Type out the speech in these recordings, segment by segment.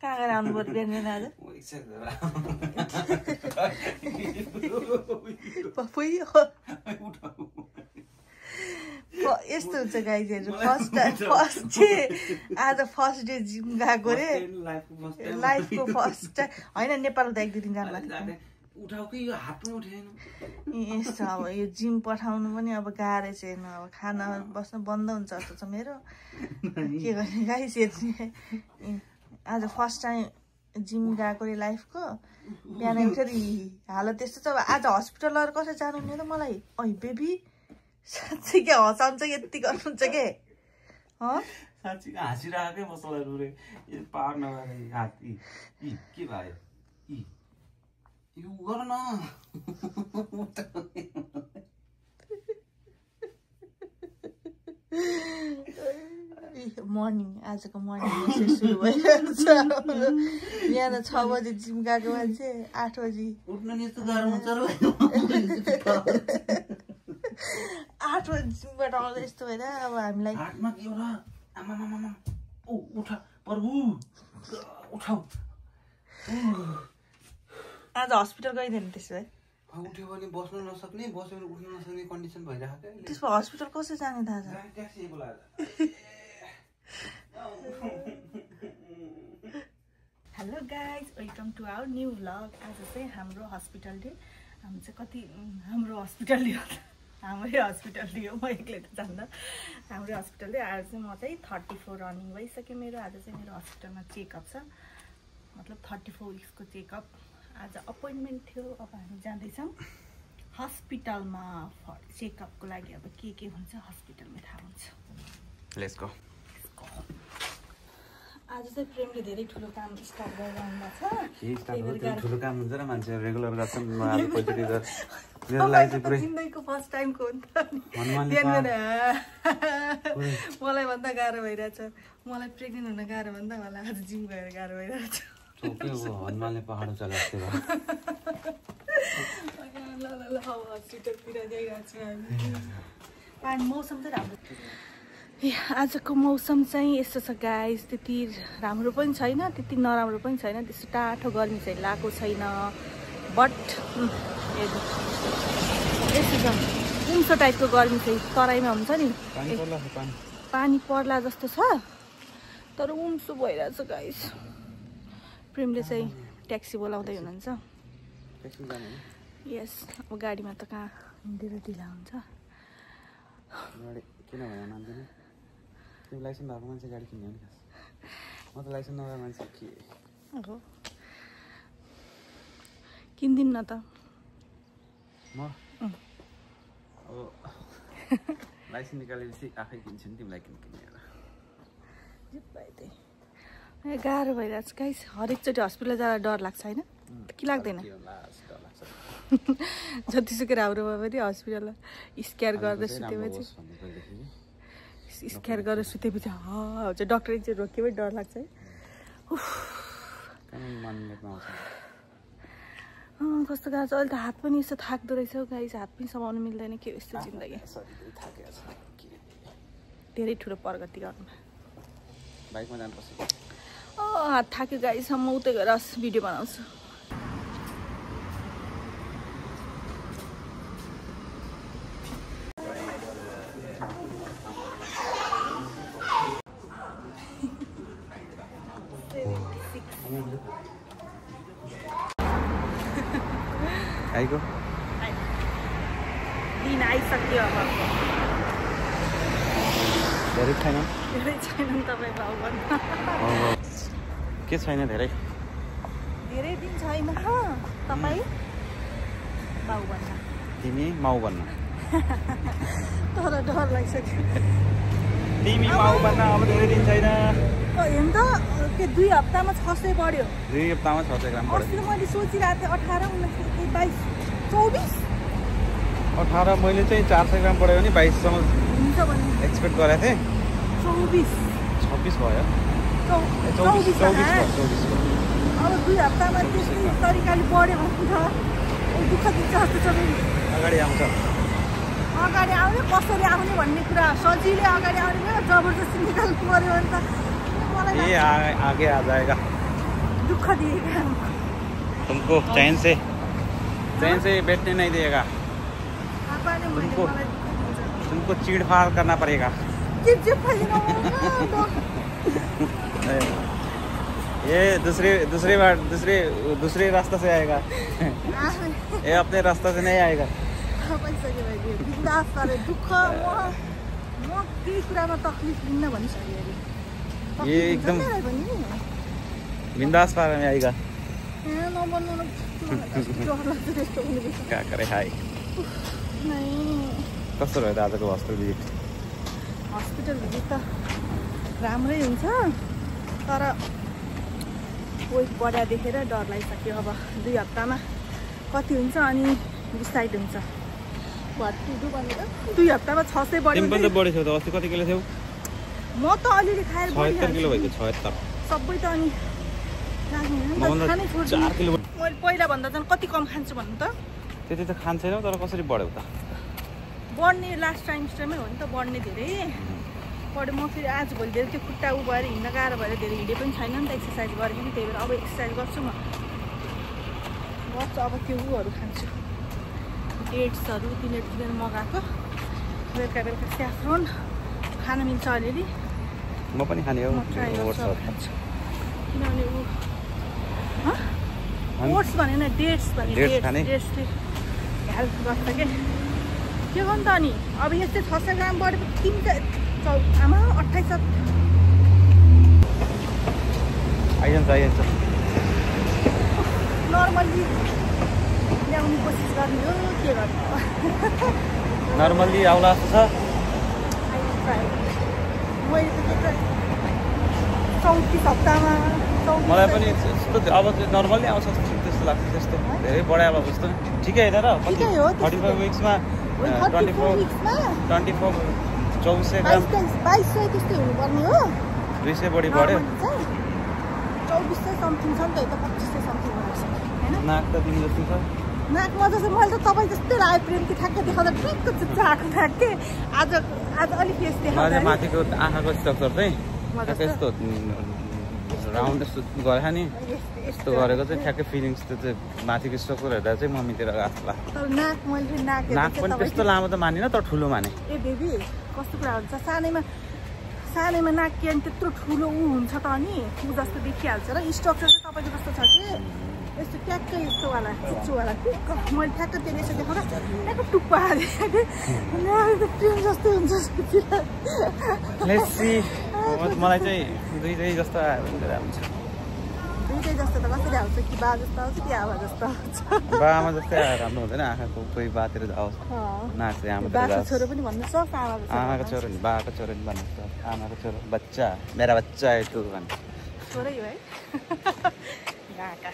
कहाँ गएर आउनु पर्यो बिहान बिहान आज यस्तो हुन्छ गाइजहरू फर्स्ट आज फर्स्ट डे जिम गएको रे लाइफको फर्स्ट होइन नेपाल त 1-2 दिन जानु यस्तो अब यो जिम पठाउनु पनि अब गाह्रो छैन अब खाना बस्नु बन्द हुन्छ जस्तो छ मेरो के गर्ने गाइस आज फर्स्ट टाइम जिम गएको रे लाइफको बिहान उठेर हालत त्यस्तो छ अब आज हस्पिटलहरू कसरी जानु हुने त मलाई बेबी साँच्चै के हँसाउँछ यति गर्नुहुन्छ के साँच्चै हाँसिरहेकै बस्नु रे पार नभएर के भयो यो गर न मर्निङ आजको मर्निङ सुरु भइरहेको छ बिहान 6 बजे जिम गएको मान्छे 8 बजी उठ्न नि यस्तो गाह्रो हुन्छ र 8 बजी जिमबाट आउँदा यस्तो भएर अब हामीलाई 8 मा के होला आमा उठ प्रभु उठाऊ आज हस्पिटल गइदिनु त्यसो भए उठ्यो भने बस्न नसक्ने बस्यो भने उठ्न नसक्ने कन्डिसन भइरहेको छ त्यसो हस्पिटल कसरी जाने थाहा छ ट्याक्सी बोलाएर hello guys welcome to our new vlog आज चाहिँ हाम्रो हस्पिटल डे हाम्रो चाहिँ कति हाम्रो हस्पिटल डे हो हाम्रै हस्पिटल डे हो म एक्लै त जान्दा हाम्रै हस्पिटल डे आज चाहिँ म चाहिँ 34 रनिङ भइसक्यो मेरो आज चाहिँ मेरो हस्पिटलमा चेकअप छ मतलब 34 विक्सको चेकअप आज अपोइन्टमेन्ट थियो अब हामी जाँदैछौँ हस्पिटलमा चेकअपको लागि अब के हुन्छ हस्पिटलमा थाहा हुन्छ लेट्स गो आज चाहिँ प्रेमले धेरै ठुलो काम स्टार्ट गरिरहनु भएको छ ठुलो काम हुन्छ र मान्छे रेगुलर गर्छन् आज पहिलोचोटि मेरो लागि चाहिँ पुरै जिन्दगीको फर्स्ट टाइमको हो नि त मलाई भन्दा गाह्रो भइरहेछ मलाई प्रेग्नेन्ट हुन गाह्रो भन्दा मलाई आज जिम गएर गाह्रो भइरहेछ हनुमानले पहाड चलाएको ल हस्पिटलतिर गइरहेको छु हामी पानी मौसम चाहिँ राम्रो आजको मौसम चाहिँ यस्तो छ गाइस त्यति राम्रो पनि छैन त्यति नराम्रो पनि छैन त्यस्तो टाठो गर्मी चाहिँ लागेको छैन बट यस्तो छ उम्सो टाइपको गर्मी चाहिँ तराईमा हुन्छ नि पानी पर्ला जस्तो छ तर उम्सो भइरहेछ गाइस प्रेमले चाहिँ ट्याक्सी बोलाउँदै हुनुहुन्छ यस अब गाडीमा त कहाँ हिँडेर ढिला हुन्छ लाइसेन्स भएको मान्छे गाडी किन्यो नि म त लाइसेन्स नभएको मान्छे के हो किन्दिन न त म अब लाइसेन्स निकालेपछि आफै किन्छु नि तिमीलाई किनेर गाह्रो भइरहेको छ गाइस हरेकचोटि हस्पिटल जाँदा डर लाग्छ होइन के लाग्दैन जतिसुकै राम्रो भयो भने हस्पिटल स्क्यान गरेर सुतेपछि स्क्यान गरेर सुतेपछि हुन्छ डक्टर एकचोटि रोकियो पनि डर लाग्छ है कस्तो गाह्रो छ अहिले त हात पनि यस्तो थाक्दो रहेछ गाइस हात पनि समाउनु मिल्दैन के यस्तो जिन्दगी धेरै ठुलो प्रगति गर्नु बाइकमा जानुपर्छ हात थाक्यो गाइस म उतै गएर भिडियो बनाउँछु आइगो दिन आइसक्यो अब धेरै छैन नि तपाईँ भाउ भन्नु के छैन धेरै दिन छैन तपाईँ भाउ भन्न तिमी माउ भन्न तर डर लागिसक्यो तिमी माउ भन्न अब धेरै दिन छैन हेर्नु त के 2 हप्तामा 600 बढ्यो 2 हप्तामा 600 ग्राम बढ्यो अस्ति मैले सोचिरहेको थिएँ 18 19 22 24 18 मैले चाहिँ 400 ग्राम बढ्यो भने 22 सम्म हुन्छ भन्ने एक्सपेक्ट गरेको थिएँ 24 26 भयो 24 अब 2 हप्तामा त्यस्तै तरिकाले बढ्यो भने त दुःख दिन्छ जस्तो छ फेरि अगाडि आउँछ अगाडि आउने कसरी आउने भन्ने कुरा सजिलै अगाडि आउने जबरजस्ती निकाल्नु पर्यो भने त मलाई आगे आ जाएगा दुःख दिएका तुमको चैन से बैठने नहीं देगा। आपाले मैले तुमको- मलाई दुःख दिन्छ। तुमको चीड़-फाड़ करना पड़ेगा। चिपचिप फैलिनु ये दूसरे रास्ता से आएगा। ये अपने रास्ता से नहीं आएगा। भइसक्यो भाइ बिन्दास पारे दुःख म केही कुरामा तकलिफ लिन्न भनिसकेँ अरे ये एकदम बिंदास पारा में आएगा। नबन्नु न डर लाग्छ त्यस्तो हुने रहेछ। क्या करे हाय। कस्तो रह्यो दादाको हस्पिटल भिजिट? हस्पिटल भिजिट त राम्रै हुन्छ तर कोही बढा देखेर डर लागिसक्यो। अब 2 हप्तामा कति हुन्छ अनि डिसाइड हुन्छ। 2 हप्तामा 600 बढ्यो। टेम्पल त बढी थियो त अस्ति कति किलो थियो? म त अलिअलि खाएर 76 किलो भएको 76। सबै त अनि मभन्दा 4 किलो मैले पहिला भन्दा चाहिँ कति कम खान्छु भन्नु त। त्यति त खान्छैनौ तर कसरी बढ्यो त? बढ्ने लास्ट टाइमस्टरमै हो नि त बढ्ने धेरै बढ्यो। म फेरि आज भोलि धेरै त्यो खुट्टा उ भएर हिँड्न गाह्रो भएर धेरै हिँडे पनि छैन नि त एक्सर्साइज गरेको पनि। त्यही भएर अब एक्सर्साइज गर्छु म अब त्यो उहरू खान्छु डेट्सहरू तिनीहरू मगाएको बेलुका स्याफ्रोन खान मिल्छ अलिअलि। म पनि खाने हो म ट्राई गर्छु खान्छु किनभने ओट्स भनेन डेट्स भने डेट्सले हेल्प गर्छ के हो नि त। अनि अब यस्तै 600 ग्राम बढेपछि 3 आमा 28 आइन्छ नर्मल्ली ल्याउने कोसिस गर्ने हो के गर्नु। नर्मल्ली आउला जस्तो छ। मैले त 34 हप्तामा मलाई पनि यस्तो अब चाहिँ नर्मल्ली आउँछ त्यस्तो लाग्छ। त्यस्तो धेरै बढायो अब जस्तो ठिकै होइन र? ठिकै हो। 35 विक्समा 24 2400 ग्राम 2200 त्यस्तै हुनुपर्ने हो। 200 बढी बढ्यो। 2400 समथिङ छ नि त यता 2500 समथिङ भइरहेछ हैन। नाक त दिनु जस्तो छ। नाक मजा छ। मैले त तपाईँ जस्तै लाग्यो प्रेमकी ठ्याक्कै देखाउँदा ट्रिक्क चुच्चा आएको ठ्याक्कै आज अलिक यस देखाउँदा माथिको आँखाको स्ट्रक्चर चाहिँ यस्तो राउन्ड यस्तो गरेको नि यस्तो गरेको चाहिँ ठ्याक्कै फिलिङ्स त्यो चाहिँ माथिको स्ट्रक्चर हेर्दा चाहिँ मम्मीतिर जस्तो लाग्छ। तर नाक मैले नाक पनि त्यस्तो लामो त मानिन तर ठुलो माने। ए बेबी कस्तो कुरा हुन्छ सानैमा नाक के अनि त्यत्रो ठुलो ऊ हुन्छ त अनि ऊ जस्तो देखिहाल्छ र स्ट्रक्चर चाहिँ तपाईँको जस्तो छ कि यस्तो ट्याक्कै यस्तोवाला चुच्चोवाला मैले ठ्याक्कै त्यसले यसो देखाउँदा ट्याक्कै टुप्पा हालेँ ट्रेन जस्तै हुन्छ। मलाई चाहिँ दुईटै जस्तो आयो भने हुन्छ। दुईटै जस्तो त कसरी आउँछ कि बा जस्तो आउँछ कि आमा जस्तो आउँछ? बामा जस्तै आएर राम्रो हुँदैन। आँखाको कोही बातिर आओस् नाक चाहिँ आमातिर बाको जाओस्। छोरो पनि भन्नु सक्छ आमाको छोरो नि बाको छोरो नि भन्नु सक्छ। आमाको छोरो बच्चा मेरा बच्चा है तू भन्छ। छोरै हो है गाका।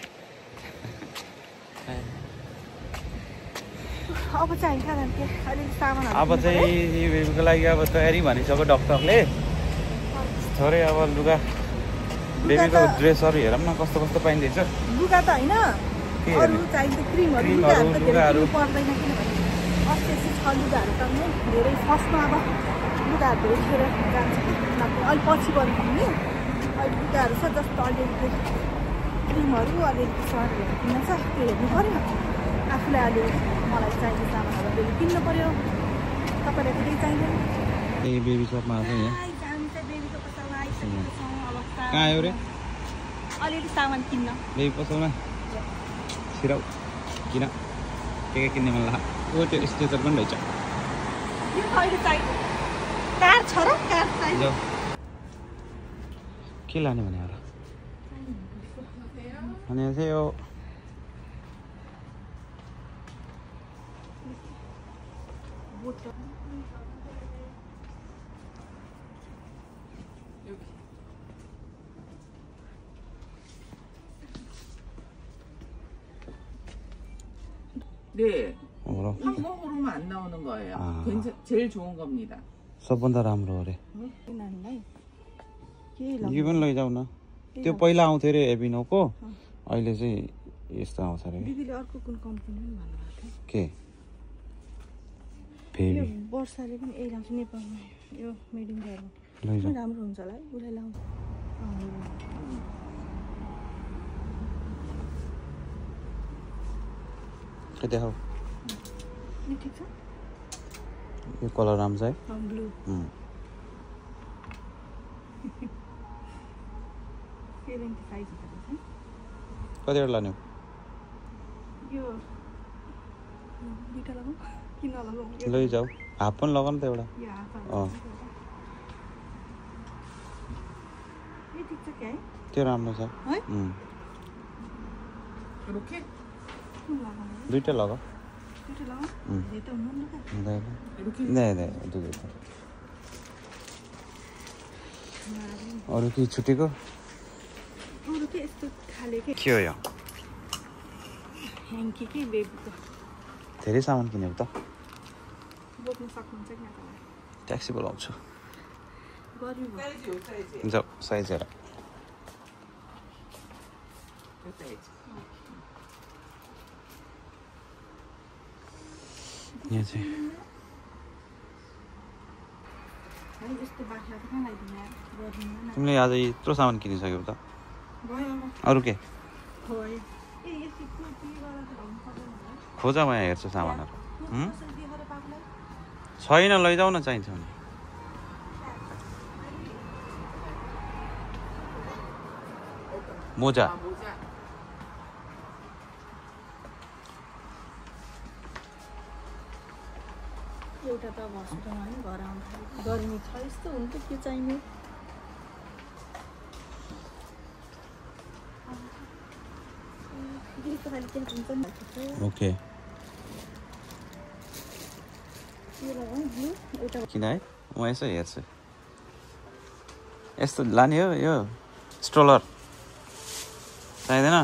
अब चाहिँ अलिअलि सामानहरू अब चाहिँ बेबीको लागि अब तयारी भनिसक्यो डक्टरले। छोरै अब लुगा बेबीको ड्रेसहरू हेरौँ न कस्तो कस्तो पाइँदैछ। लुगा त होइन अरू चाहिन्छ क्रिमहरू लुगाहरू पर्दैन किनभने अस्ति 6 लुगाहरू त धेरै फर्स्टमा अब लुगाहरू धेरै खेर जान्छ अलिक पछि गर्नु नि अहिले लुगाहरू छ जस्तो अलिअलि क्रिमहरू अलिअलि सर्टहरू किन्न छ त्यो हेर्नु पऱ्यो। आफूलाई अलिअलि मलाई चाहिने सामानहरू अलिअलि किन्नु पऱ्यो। तपाईँलाई त केही चाहिँदैन। ए बेबी सपमा आएको यहाँ बेबीको पसलमा आइसकेको छौँ। अब कहाँ आयो रे? अलिअलि सामान किन्न बेबी पसलमा छिराउ किन के किन्ने मन लाग्यो? ओ त्यो स्ट्रेचर पनि रहेछ। यो अहिले चाहिन्छ कार छ र कार चाहिन्छ। के लाने भने होला अनि चाहिँ यो 네. 항공으로만 안 나오는 거예요. 아. 제일 좋은 겁니다. सबभन्दा राम्रो अरे। नानीलाई के यो पनि लैजाऊ न। त्यो पहिला आउँथ्यो अरे एबिनोको अहिले चाहिँ यस्तो आउँछ अरे। दिदीले अर्को कुन कम्पनी पनि भन्नुभएको के थियो। यो वर्षाले पनि यही लाउँछ नेपालमा यो मेड इन जर्मन लैजाऊ। राम्रो हुन्छ होला है उसलाई लाउँछ। के देखाऊ यो ठिक छ यो कलर राम्रो छ है ब्लू कतिवटा लाने यो दुईटा लगाऊ कि नलगाऊ लैजाऊ हाफ पनि लगाउनु त एउटा यो हाफ यो ठिक छ क्या है त्यो राम्रो छ है 이렇게? दुईटा लगा दुईटा लगाऊ धेरै त हुनुहुन्न त हुँदैन 이렇게? नै दुईटा अरू के छुटेको अरू के यस्तो खाले के हो यो ह्याङ्की के बेबीको धेरै सामान किनेको त बोक्न सक्नुहुन्छ कि तपाईँ ट्याक्सी बोलाउँछु गर्मी भयो जाऊ साइज हेर यहाँ चाहिँ है यस्तो बाख्रा त कहाँ लगाइदिनु यार गर्मीमा तिमीले आज यत्रो सामान किनिसक्यौ त भयो अरू के भयो ए यस्तो कुर्ती गरेर त हुनु पर्दैन होला खोज म यहाँ हेर्छु सामानहरू कसरी देखाएर पाक्लाई छैन लैजाऊ न चाहिन्छ भने मोजा 아, 모자. एउटा त अब हस्पिटलमा नि घर आउँदाखेरि गर्मी छ यस्तो हुन्छ के चाहिने यस्तो खालि के हुन्छ नि ओके यो लगाउँ ब्लू एउटा किन है म यसो हेर्छु यस्तो लाने हो यो स्ट्रोलर चाहिँदैन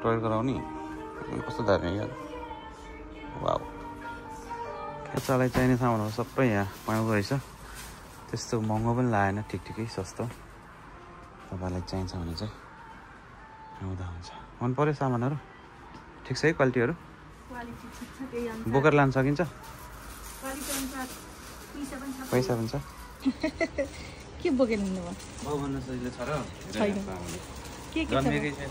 टोय गराउने कस्तो दामी यार वाउ केटालाई चाहिने सामानहरू सबै यहाँ पाउँदो रहेछ त्यस्तो महँगो पनि लागेन ठिकै सस्तो तपाईँलाई चाहिन्छ भने चाहिँ आउँदा हुन्छ मन पर्यो सामानहरू ठिक छ है क्वालिटीहरू क्वालिटी ठिक छ त्यही अनुसार बोकेर लान सकिन्छ क्वालिटी अनुसार पैसा पनि छ के बोकेर हिँड्नु भयो बाउ भन्न सजिलो छ र छैन। के छ जन्मेकै छैन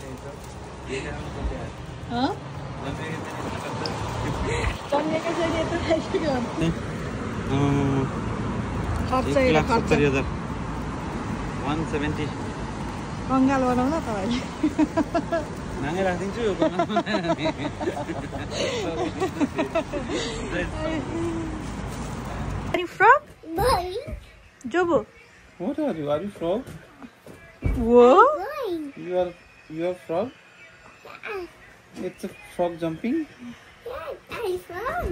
जन्मेकै छैन यत्रो खाइसक्यो खर्च 1,70,000 170 कङ्गाल बनाउन तपाईँले नाङ्गै राखिदिन्छु Are you from? Jobo. What are you? Are you frog? Whoa. You are frog? It's a frog jumping? I'm from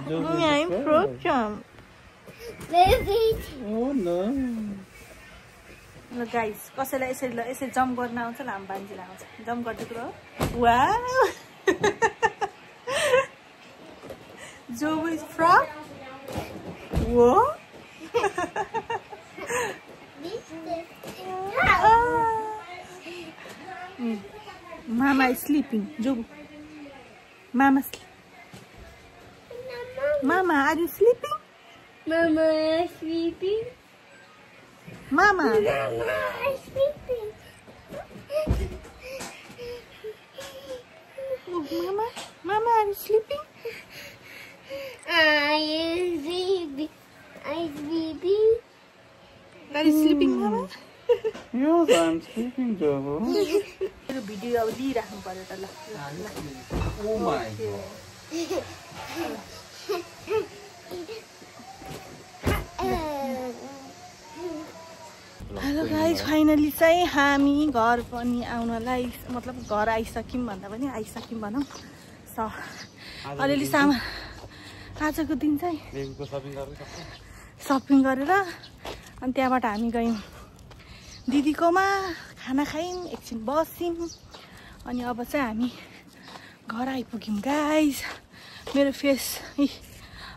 Jobo is a I'm frog jump. Baby. Oh no. ल गाइस कसैलाई यसरी जम्प गर्न आउँछ ल हाम्रो बान्जीलाई आउँछ jump गर्दै कुरो wow Jobo is frog? Whoa. Mama is sleeping. Jobo. Mama are you sleeping? Mama is sleeping. Mama. Mama is sleeping. Oh, Mama are you sleeping? I am sleeping. Are you sleeping, Mama? Yes, I'm sleeping, Jobo. मेरो video अब लिइराख्नु पर्यो त ल Oh my god. Hello guys finally चाहिँ हामी घर पनि आउनलाई मतलब घर आइसक्यौँ भन्दा पनि आइसक्यौँ भनौँ अलिअलि सामान आजको दिन चाहिँ बेबीको सपिङ गर्नु सक्छ सपिङ गरेर अनि त्यहाँबाट हामी गयौँ दिदीकोमा खाना खायौँ एकछिन बस्यौँ अनि अब चाहिँ हामी घर आइपुग्यौँ गाइस मेरो फेस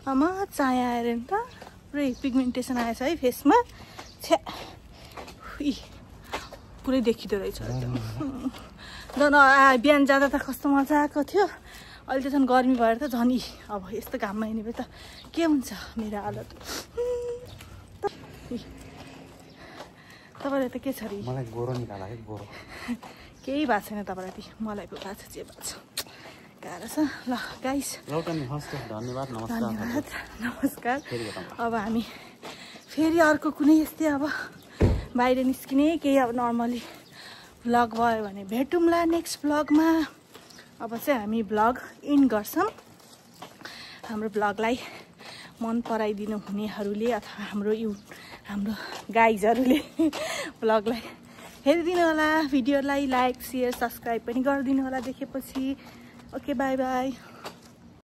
आमा चाया आएर नि त पुरै पिगमेन्टेसन आएछ है फेसमा छ्या पुरै देखिँदो रहेछ झन् बिहान जाँदा त कस्तो मजा आएको थियो अहिले त झन् गर्मी भएर त झन् अब यस्तो घाममा हिँडेपछि त के हुन्छ मेरो हालत। तपाईँलाई त के छ अरे? मलाई गोरो निकाला है गोरो। केही भएको छैन तपाईँलाई, मलाई पो भएको छ जे भएको छ। गाह्रो छ। ल गाइस धन्यवाद नमस्कार। अब हामी फेरि अर्को कुनै यस्तै अब बाहिर निस्किने केही अब नर्मली भ्लग भयो भने भेटौँला नेक्स्ट भ्लगमा। अब चाहिँ हामी भ्लग इन गर्छौँ। हाम्रो भ्लगलाई मन पराइदिनु हुनेहरूले अथवा हाम्रो गाइजहरूले भ्लगलाई हेरिदिनु होला। भिडियोलाई लाइक, सेयर, सब्सक्राइब पनि गरिदिनु होला देखेपछि। Okay by by.